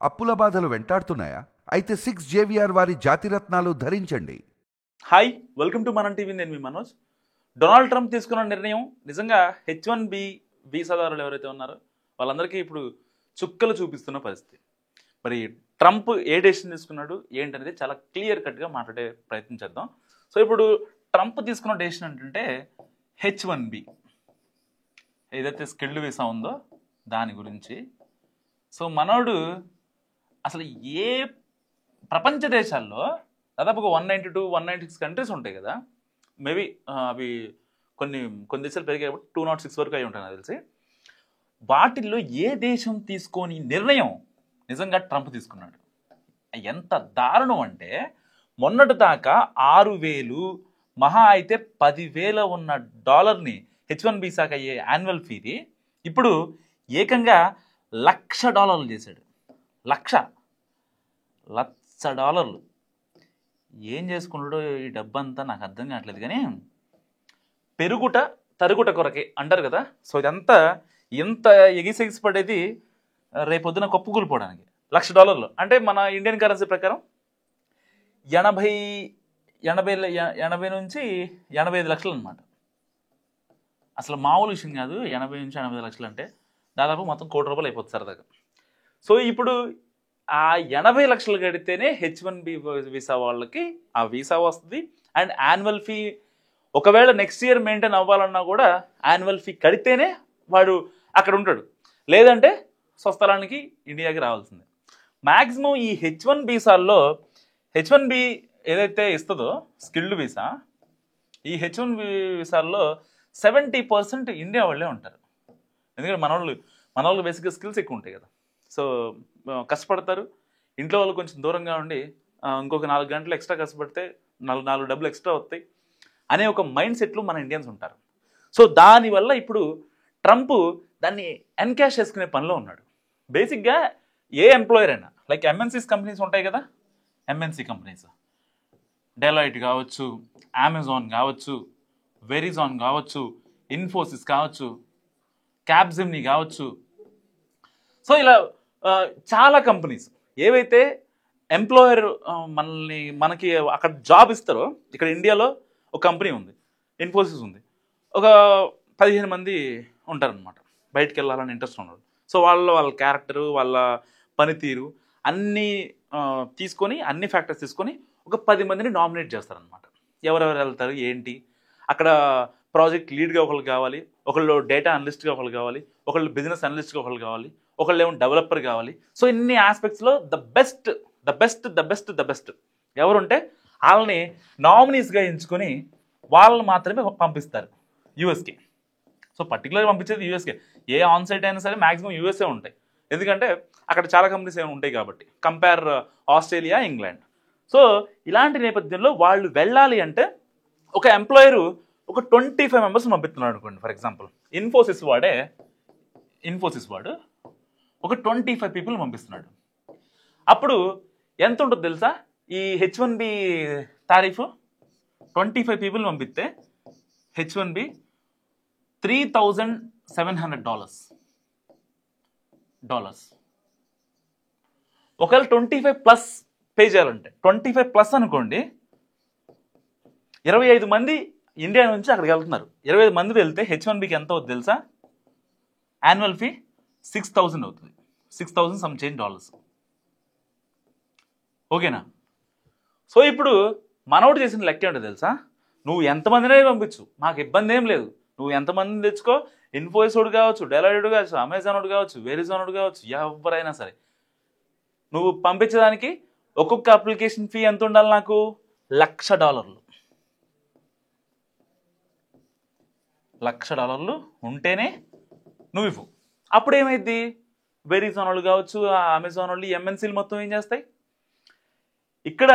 అప్పుల బాధలు వెంటాడుతున్నాయా? అయితే 6 JVR వారి జాతిరత్నాలు ధరించండి. హాయ్, వెల్కమ్ టు మనం టీవీ. నేను మీ మనోజ్. డొనాల్డ్ ట్రంప్ తీసుకున్న నిర్ణయం నిజంగా H1B వీసాదారులు ఎవరైతే ఉన్నారో వాళ్ళందరికీ ఇప్పుడు చుక్కలు చూపిస్తున్న పరిస్థితి. మరి ట్రంప్ ఏ డెసిషన్ తీసుకున్నాడు ఏంటనేది చాలా క్లియర్ కట్గా మాట్లాడే ప్రయత్నం చేద్దాం. సో ఇప్పుడు ట్రంప్ తీసుకున్న డెసిషన్ ఏంటంటే H1B ఏదైతే స్కిల్డ్ వీసా ఉందో దాని గురించి. సో మనోడు అసలు ఏ ప్రపంచ దేశాల్లో దాదాపుగా 192, 196 కంట్రీస్ ఉంటాయి కదా. మేబీ అవి కొన్ని దేశాలు పెరిగాయి, 206 వరకు అయి ఉంటాయి నాకు తెలిసి. వాటిల్లో ఏ దేశం తీసుకొని నిర్ణయం నిజంగా ట్రంప్ తీసుకున్నాడు. ఎంత దారుణం అంటే మొన్నటి దాకా 6,000 మహా అయితే 10,000 ఉన్న డాలర్ని H1 వీసాకి అయ్యే యాన్యువల్ ఫీది ఇప్పుడు ఏకంగా $1,00,000 చేశాడు. $1,00,000 ఏం చేసుకున్నాడో ఈ డబ్బంతా నాకు అర్థం కావట్లేదు. కానీ పెరుగుట తరుగుట కొరకే అంటారు కదా. సో ఇదంతా ఇంత ఎగిసెగిసి పడేది రేపొద్దున కొప్పుకూలిపోవడానికి. $1,00,000 అంటే మన ఇండియన్ కరెన్సీ ప్రకారం 80 నుంచి 85 లక్షలు అనమాట. అసలు మామూలు విషయం కాదు. 80 నుంచి 85 లక్షలు అంటే దాదాపు మొత్తం ₹1,00,00,000 అయిపోతుంది సరదాగా. సో ఇప్పుడు ఆ 80 లక్షలు కడితేనే H1B వీసా వాళ్ళకి ఆ వీసా వస్తుంది. అండ్ యాన్యువల్ ఫీ ఒకవేళ నెక్స్ట్ ఇయర్ మెయింటైన్ అవ్వాలన్నా కూడా యాన్యువల్ ఫీ కడితేనే వాడు అక్కడ ఉంటాడు, లేదంటే స్వస్థలానికి ఇండియాకి రావాల్సిందే. మ్యాక్సిమం ఈ H1 వీసాల్లో H1B ఏదైతే ఇస్తుందో స్కిల్డ్ వీసా, ఈ H1 వీసాల్లో 70% ఇండియా వాళ్ళే ఉంటారు. ఎందుకంటే మన వాళ్ళు బేసిక్గా స్కిల్స్ ఎక్కువ ఉంటాయి కదా. సో కష్టపడతారు. ఇంట్లో వాళ్ళు కొంచెం దూరంగా ఉండి ఇంకొక 4 గంటలు ఎక్స్ట్రా కష్టపడితే 4 డబ్బులు ఎక్స్ట్రా వస్తాయి అనే ఒక మైండ్ సెట్లో మన ఇండియన్స్ ఉంటారు. సో దానివల్ల ఇప్పుడు ట్రంప్ దాన్ని ఎన్కాష్ చేసుకునే పనిలో ఉన్నాడు. బేసిక్గా ఏ ఎంప్లాయర్ అయినా లైక్ ఎంఎన్సీస్ కంపెనీస్ ఉంటాయి కదా, ఎంఎన్సీ కంపెనీస్ డెలాయిట్ కావచ్చు, అమెజాన్ కావచ్చు, వెరిజాన్ కావచ్చు, ఇన్ఫోసిస్ కావచ్చు, క్యాప్జెమినీ కావచ్చు. సో ఇలా చాలా కంపెనీస్ ఏవైతే ఎంప్లాయర్ మనకి అక్కడ జాబ్ ఇస్తారో, ఇక్కడ ఇండియాలో ఒక కంపెనీ ఉంది, ఇన్ఫోసిస్ ఉంది. ఒక 15 మంది ఉంటారనమాట. బయటికి వెళ్ళాలని ఇంట్రెస్ట్ ఉన్నారు. సో వాళ్ళ క్యారెక్టరు, వాళ్ళ పనితీరు అన్నీ తీసుకొని, అన్ని ఫ్యాక్టర్స్ తీసుకొని ఒక 10 మందిని నామినేట్ చేస్తారనమాట. ఎవరెవరు వెళ్తారు ఏంటి, అక్కడ ప్రాజెక్ట్ లీడ్గా ఒకళ్ళు కావాలి, ఒకళ్ళు డేటా అనలిస్ట్గా ఒకళ్ళు కావాలి, ఒకళ్ళు బిజినెస్ అనలిస్ట్గా ఒకళ్ళు కావాలి, ఒకళ్ళు ఏమో డెవలపర్ కావాలి. సో ఇన్ని ఆస్పెక్ట్స్లో ద బెస్ట్ ఎవరుంటే వాళ్ళని నామినీస్గా ఎంచుకొని వాళ్ళని మాత్రమే పంపిస్తారు యూఎస్కి. సో పర్టికులర్గా పంపించేది యూఎస్కే. ఏ ఆన్సైట్ అయినా సరే మ్యాక్సిమం యూఎస్ఏ ఉంటాయి. ఎందుకంటే అక్కడ చాలా కంపెనీస్ ఏమి ఉంటాయి కాబట్టి, కంపేర్ ఆస్ట్రేలియా, ఇంగ్లాండ్. సో ఇలాంటి నేపథ్యంలో వాళ్ళు వెళ్ళాలి అంటే ఒక ఎంప్లాయరు ఒక 25 మెంబర్స్ పంపిస్తున్నాడు అనుకోండి. ఫర్ ఎగ్జాంపుల్ ఇన్ఫోసిస్ వాడు ఒక 25 పీపుల్ పంపిస్తున్నాడు. అప్పుడు ఎంత ఉంటుంది తెలుసా ఈ H1B తారీఫ్? 25 పీపుల్ పంపిస్తే H1B $3,700. ఒకవేళ 25+ పే చేయాలంటే 25+ అనుకోండి, 25 మంది ఇండియా నుంచి అక్కడికి వెళ్తున్నారు. 25 మంది వెళ్తే H1Bకి ఎంత అవుతుంది తెలుసా? యాన్యువల్ ఫీ 6,000 అవుతుంది. 6,000 సమ్ చేంజ్ డాలర్స్. ఓకేనా? సో ఇప్పుడు మనోడు చేసిన లెక్క ఏంటో తెలుసా? నువ్వు ఎంతమందినే పంపించు, మాకు ఇబ్బంది ఏం లేదు. నువ్వు ఎంతమందిని తెచ్చుకో, ఇన్ఫోసిస్ వాడు కావచ్చు, డెలాయిట్ కావచ్చు, అమెజాన్ వాడు కావచ్చు, వెరిజాన్ వాడు కావచ్చు, ఎవరైనా సరే నువ్వు పంపించడానికి ఒక్కొక్క అప్లికేషన్ ఫీ ఎంత ఉండాలి? నాకు $1,00,000. $1,00,000 ఉంటేనే నువ్వు ఇవ్వు. అప్పుడు ఏమైంది? వెరిజాన్ వాళ్ళు కావచ్చు, అమెజాన్ వాళ్ళు, ఎంఎన్సీలు మొత్తం ఏం చేస్తాయి? ఇక్కడ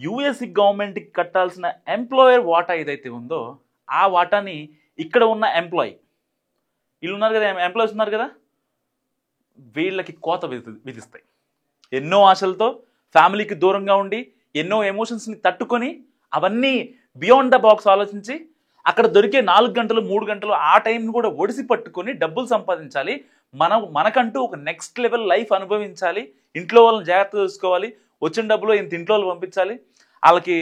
యుఎస్ గవర్నమెంట్కి కట్టాల్సిన ఎంప్లాయర్ వాటా ఏదైతే ఉందో ఆ వాటాని ఇక్కడ ఉన్న వీళ్ళు ఉన్నారు కదా, ఎంప్లాయీస్ ఉన్నారు కదా, వీళ్ళకి కోత విధిస్తాయి. ఎన్నో ఆశలతో ఫ్యామిలీకి దూరంగా ఉండి ఎన్నో ఎమోషన్స్ని తట్టుకొని అవన్నీ బియాండ్ ద బాక్స్ ఆలోచించి అక్కడ దొరికే 4 గంటలు 3 గంటలు ఆ టైంని కూడా ఒడిసి పట్టుకొని డబ్బులు సంపాదించాలి, మనకంటూ ఒక నెక్స్ట్ లెవెల్ లైఫ్ అనుభవించాలి, ఇంట్లో వాళ్ళని జాగ్రత్త చూసుకోవాలి, వచ్చిన డబ్బులో ఇంట్లో వాళ్ళు పంపించాలి, వాళ్ళకి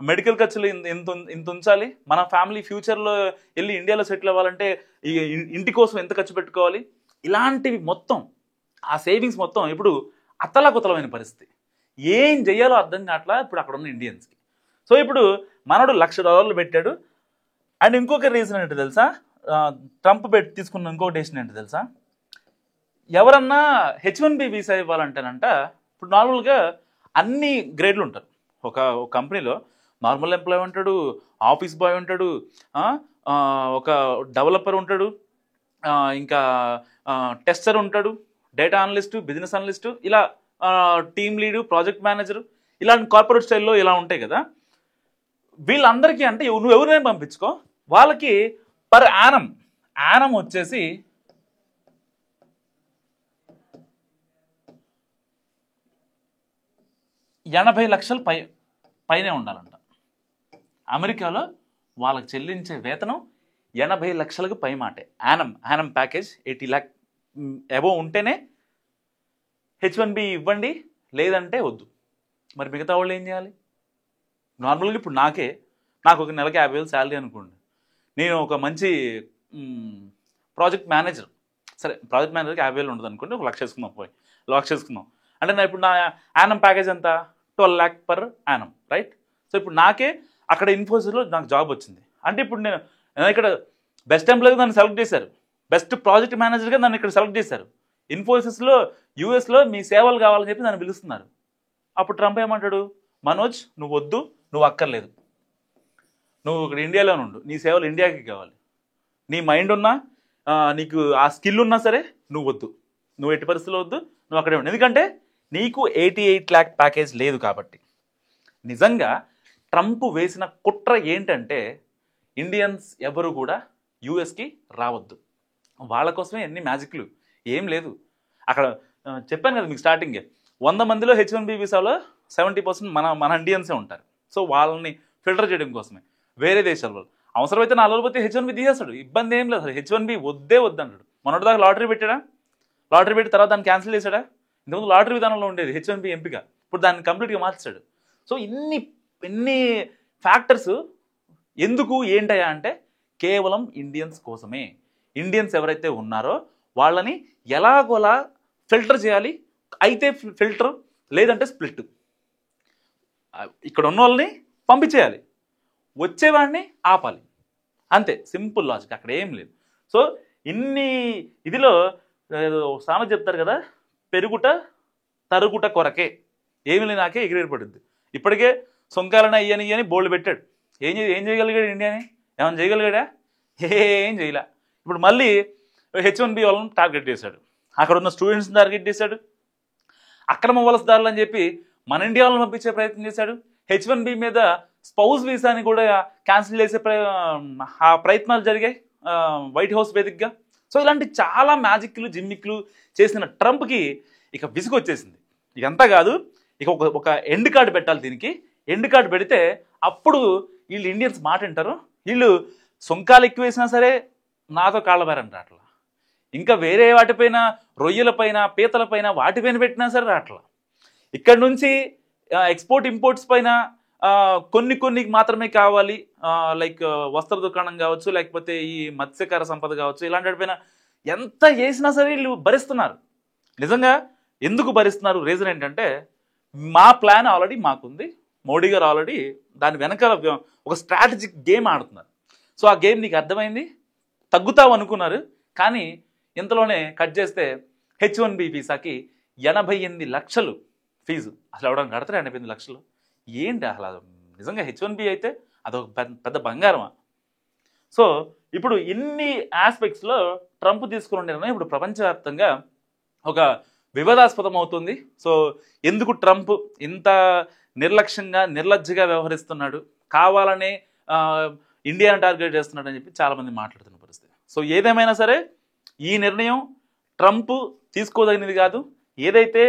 మెడికల్ ఖర్చులు ఇంత ఉంచాలి, మన ఫ్యామిలీ ఫ్యూచర్లో వెళ్ళి ఇండియాలో సెటిల్ అవ్వాలంటే ఇంటి కోసం ఎంత ఖర్చు పెట్టుకోవాలి, ఇలాంటివి మొత్తం ఆ సేవింగ్స్ మొత్తం ఇప్పుడు అతలాకుతలమైన పరిస్థితి. ఏం చెయ్యాలో అర్థం కావట్లా ఇప్పుడు అక్కడ ఉన్న ఇండియన్స్కి. సో ఇప్పుడు మనోడు $1,00,000 పెట్టాడు. అండ్ ఇంకొక రీజన్ ఏంటో తెలుసా, ట్రంప్ తీసుకున్న ఇంకొక డెసిషన్ ఏంటో తెలుసా, ఎవరన్నా H1B వీసా ఇవ్వాలంటేనంట ఇప్పుడు నార్మల్గా అన్ని గ్రేడ్లు ఉంటారు ఒక కంపెనీలో. నార్మల్ ఎంప్లాయ్ ఉంటాడు, ఆఫీస్ బాయ్ ఉంటాడు, ఒక డెవలపర్ ఉంటాడు, ఇంకా టెస్టర్ ఉంటాడు, డేటా అనలిస్టు, బిజినెస్ అనలిస్టు, ఇలా టీమ్ లీడు, ప్రాజెక్ట్ మేనేజరు, ఇలాంటి కార్పొరేట్ స్టైల్లో ఇలా ఉంటాయి కదా. వీళ్ళందరికీ అంటే నువ్వు ఎవరినైనా పంపించుకో, వాళ్ళకి పర్ యానం వచ్చేసి $80 లక్షలు పైనే ఉండాలంట. అమెరికాలో వాళ్ళకి చెల్లించే వేతనం 80 లక్షలకు పై మాటే. యానం ప్యాకేజ్ 80 lakh అబోవ్ ఉంటేనే H1B ఇవ్వండి, లేదంటే వద్దు. మరి మిగతా వాళ్ళు ఏం చేయాలి? నార్మల్గా ఇప్పుడు నాకు ఒక నెలకి 50,000 శాలరీ అనుకోండి, నేను ఒక మంచి ప్రాజెక్ట్ మేనేజర్, సరే ప్రాజెక్ట్ మేనేజర్కి 50,000 ఉండదు అనుకోండి, ఒక లక్ష వేసుకుందాం అంటే ఇప్పుడు నా యానం ప్యాకేజ్ ఎంత 12 lakh per annum, right? So ఇప్పుడు అక్కడ ఇన్ఫోసిస్లో నాకు జాబ్ వచ్చింది అంటే ఇప్పుడు నేను ఇక్కడ బెస్ట్ ఎంప్లాయ్గా నన్ను సెలెక్ట్ చేశారు, బెస్ట్ ప్రాజెక్ట్ మేనేజర్గా నన్ను ఇక్కడ సెలెక్ట్ చేశారు. ఇన్ఫోసిస్లో యూఎస్లో మీ సేవలు కావాలని చెప్పి నన్ను పిలుస్తున్నారు. అప్పుడు ట్రంప్ ఏమంటాడు, మనోజ్ నువ్వు వద్దు, నువ్వు అక్కర్లేదు, నువ్వు ఇక్కడ ఇండియాలోనే ఉండు, నీ సేవలు ఇండియాకి కావాలి, నీ మైండ్ ఉన్నా నీకు ఆ స్కిల్ ఉన్నా సరే నువ్వు వద్దు, నువ్వు ఎట్టి పరిస్థితుల్లో వద్దు, నువ్వు అక్కడే ఉండు, ఎందుకంటే నీకు 88 lakh ప్యాకేజ్ లేదు కాబట్టి. నిజంగా ట్రంప్ వేసిన కుట్ర ఏంటంటే ఇండియన్స్ ఎవరు కూడా యూఎస్కి రావద్దు, వాళ్ళ కోసమే ఎన్ని మ్యాజిక్లు, ఏం లేదు అక్కడ. చెప్పాను కదా మీకు స్టార్టింగే, 100 మందిలో H1B వీసాలో 70% మన ఇండియన్సే ఉంటారు. సో వాళ్ళని ఫిల్టర్ చేయడం కోసమే వేరే దేశాల వాళ్ళు అవసరమైతే 4 రోజులు పోతే H1B తీసేస్తాడు, ఇబ్బంది ఏం లేదు. H1B వద్దంటాడు. మొన్నటి దాకా లాటరీ పెట్టాడా, లాటరీ పెట్టి తర్వాత దాన్ని క్యాన్సిల్ చేశాడా? ఇంతకుముందు లాటరీ విధానంలో ఉండేది H1B ఎంపిక, ఇప్పుడు దాన్ని కంప్లీట్గా మార్చాడు. సో ఇన్ని ఫ్యాక్టర్స్ ఎందుకు ఏంటయ్యా అంటే కేవలం ఇండియన్స్ కోసమే. ఇండియన్స్ ఎవరైతే ఉన్నారో వాళ్ళని ఎలాగోలా ఫిల్టర్ చేయాలి, అయితే ఫిల్టర్ లేదంటే స్ప్లిట్. ఇక్కడ ఉన్న వాళ్ళని పంపించేయాలి, వచ్చేవాడిని ఆపాలి, అంతే, సింపుల్ లాజిక్, అక్కడ ఏం లేదు. సో ఇదిలో సామెత చెప్తారు కదా, పెరుగుట తరుగుట కొరకే, ఏమి లేనాకే ఎగిరేపడుద్ది. ఇప్పటికే సొంకాలని అయ్యని బోల్డ్ పెట్టాడు, ఏం చేయగలిగాడు ఇండియాని? ఏమైనా చేయగలిగాడా? ఏం చేయలే. ఇప్పుడు మళ్ళీ H1B వాళ్ళని టార్గెట్ చేశాడు, అక్కడ ఉన్న స్టూడెంట్స్ని టార్గెట్ చేశాడు, అక్రమ వలసదారులు అని చెప్పి మన ఇండియా వాళ్ళని పంపించే ప్రయత్నం చేశాడు. H1B మీద స్పౌస్ వీసాని కూడా క్యాన్సిల్ చేసే ఆ ప్రయత్నాలు జరిగాయి వైట్ హౌస్ వేదికగా. సో ఇలాంటి చాలా మ్యాజిక్లు జిమ్మిక్లు చేసిన ట్రంప్కి ఇక విసుగు వచ్చేసింది. ఇకంతా కాదు, ఇక ఒక ఎండ్ కార్డు పెట్టాలి దీనికి. ఎండ్ కార్డు పెడితే అప్పుడు వీళ్ళు ఇండియన్స్ మాట వింటారు. వీళ్ళు సొంకాలు ఎక్కువ వేసినా సరే నాతో కాళ్ళబారంటారు అట్లా, ఇంకా వేరే వాటిపైన రొయ్యలపైన పీతలపైన వాటిపైన పెట్టినా సరే రాట్లా. ఇక్కడ నుంచి ఎక్స్పోర్ట్ ఇంపోర్ట్స్ పైన కొన్ని మాత్రమే కావాలి, లైక్ వస్త్ర దుకాణం కావచ్చు, లేకపోతే ఈ మత్స్యకార సంపద కావచ్చు, ఇలాంటి వాటిపైన ఎంత చేసినా సరే వీళ్ళు భరిస్తున్నారు. నిజంగా ఎందుకు భరిస్తున్నారు? రీజన్ ఏంటంటే మా ప్లాన్ ఆల్రెడీ మాకుంది, మోడీ గారు ఆల్రెడీ దాని వెనకాల ఒక స్ట్రాటజిక్ గేమ్ ఆడుతున్నారు. సో ఆ గేమ్ నీకు అర్థమైంది, తగ్గుతావు అనుకున్నారు, కానీ ఇంతలోనే కట్ చేస్తే H1B వీసాకి 88 లక్షలు ఫీజు. అసలు ఎవడానికి కడతారు 88 లక్షలు? ఏంటి అసలు? నిజంగా H1B అయితే అదొక పెద్ద బంగారమా? సో ఇప్పుడు ఇన్ని ఆస్పెక్ట్స్లో ట్రంప్ తీసుకున్న నిర్ణయం ఇప్పుడు ప్రపంచవ్యాప్తంగా ఒక వివాదాస్పదం అవుతుంది. సో ఎందుకు ట్రంప్ ఇంత నిర్లక్ష్యంగా నిర్లజ్జగా వ్యవహరిస్తున్నాడు, కావాలనే ఇండియాను టార్గెట్ చేస్తున్నాడు అని చెప్పి చాలామంది మాట్లాడుతున్న పరిస్థితి. సో ఏదేమైనా సరే ఈ నిర్ణయం ట్రంప్ తీసుకోదగినది కాదు. ఏదైతే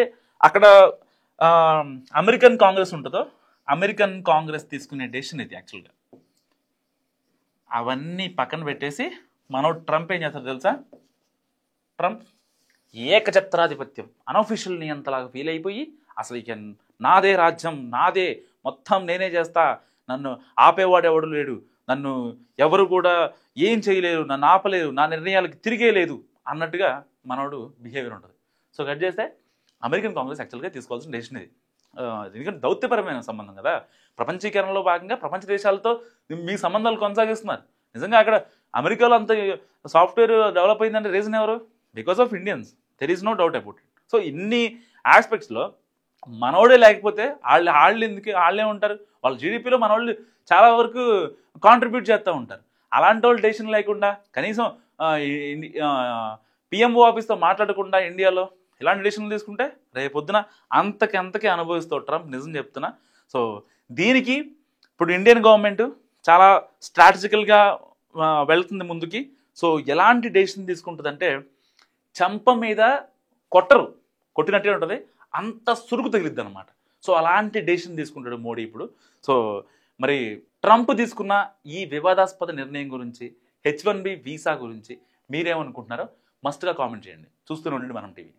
అక్కడ అమెరికన్ కాంగ్రెస్ ఉంటుందో, అమెరికన్ కాంగ్రెస్ తీసుకునే డెసిషన్ ఇది యాక్చువల్గా. అవన్నీ పక్కన పెట్టేసి మనోడు ట్రంప్ ఏం చేస్తాడు తెలుసా? ట్రంప్ ఏకఛత్రాధిపత్యం అనఫిషియల్ నియంతలాగా ఫీల్ అయిపోయి అసలు ఇక నాదే రాజ్యం, నాదే, మొత్తం నేనే చేస్తా, నన్ను ఆపేవాడు ఎవడు లేడు, నన్ను ఎవరు కూడా ఏం చేయలేరు, నన్ను ఆపలేరు, నా నిర్ణయాలకు తిరిగే లేదు అన్నట్టుగా మనోడు బిహేవియర్ ఉంటుంది. సో కట్ చేస్తే అమెరికన్ కాంగ్రెస్ యాక్చువల్గా తీసుకోవాల్సిన డెసిషన్ ఇది. ఎందుకంటే దౌత్యపరమైన సంబంధం కదా, ప్రపంచీకరణలో భాగంగా ప్రపంచ దేశాలతో మీ సంబంధాలు కొనసాగిస్తున్నారు. నిజంగా అక్కడ అమెరికాలో అంత సాఫ్ట్వేర్ డెవలప్ అయిందంటే రీజన్ ఎవరు? Because of Indians, there is no doubt about it. So ఇన్ని ఆస్పెక్ట్స్లో మనోడే లేకపోతే వాళ్ళు ఎందుకు, వాళ్ళే ఉంటారు, వాళ్ళ జీడిపిలో మనోళ్ళు చాలా వరకు కాంట్రిబ్యూట్ చేస్తూ ఉంటారు. అలాంటి వాళ్ళు డెసిషన్ లేకుండా కనీసం పిఎంఓ ఆఫీస్తో మాట్లాడకుండా ఇండియాలో ఇలాంటి డెసిషన్లు తీసుకుంటే రేపొద్దున అంతకి అనుభవిస్తూ ట్రంప్, నిజం చెప్తున్నా. సో దీనికి ఇప్పుడు ఇండియన్ గవర్నమెంట్ చాలా స్ట్రాటజికల్గా వెళ్తుంది ముందుకి. సో ఎలాంటి డెసిషన్ తీసుకుంటుందంటే చంప మీద కొట్టినట్టే ఉంటుంది, అంత సురుకు తగిలిద్ది అనమాట. సో అలాంటి డెసిషన్ తీసుకుంటాడు మోడీ ఇప్పుడు. సో మరి ట్రంప్ తీసుకున్న ఈ వివాదాస్పద నిర్ణయం గురించి, H1B వీసా గురించి మీరేమనుకుంటున్నారో మస్ట్గా కామెంట్ చేయండి. చూస్తూనే ఉండండి మనం టీవీ.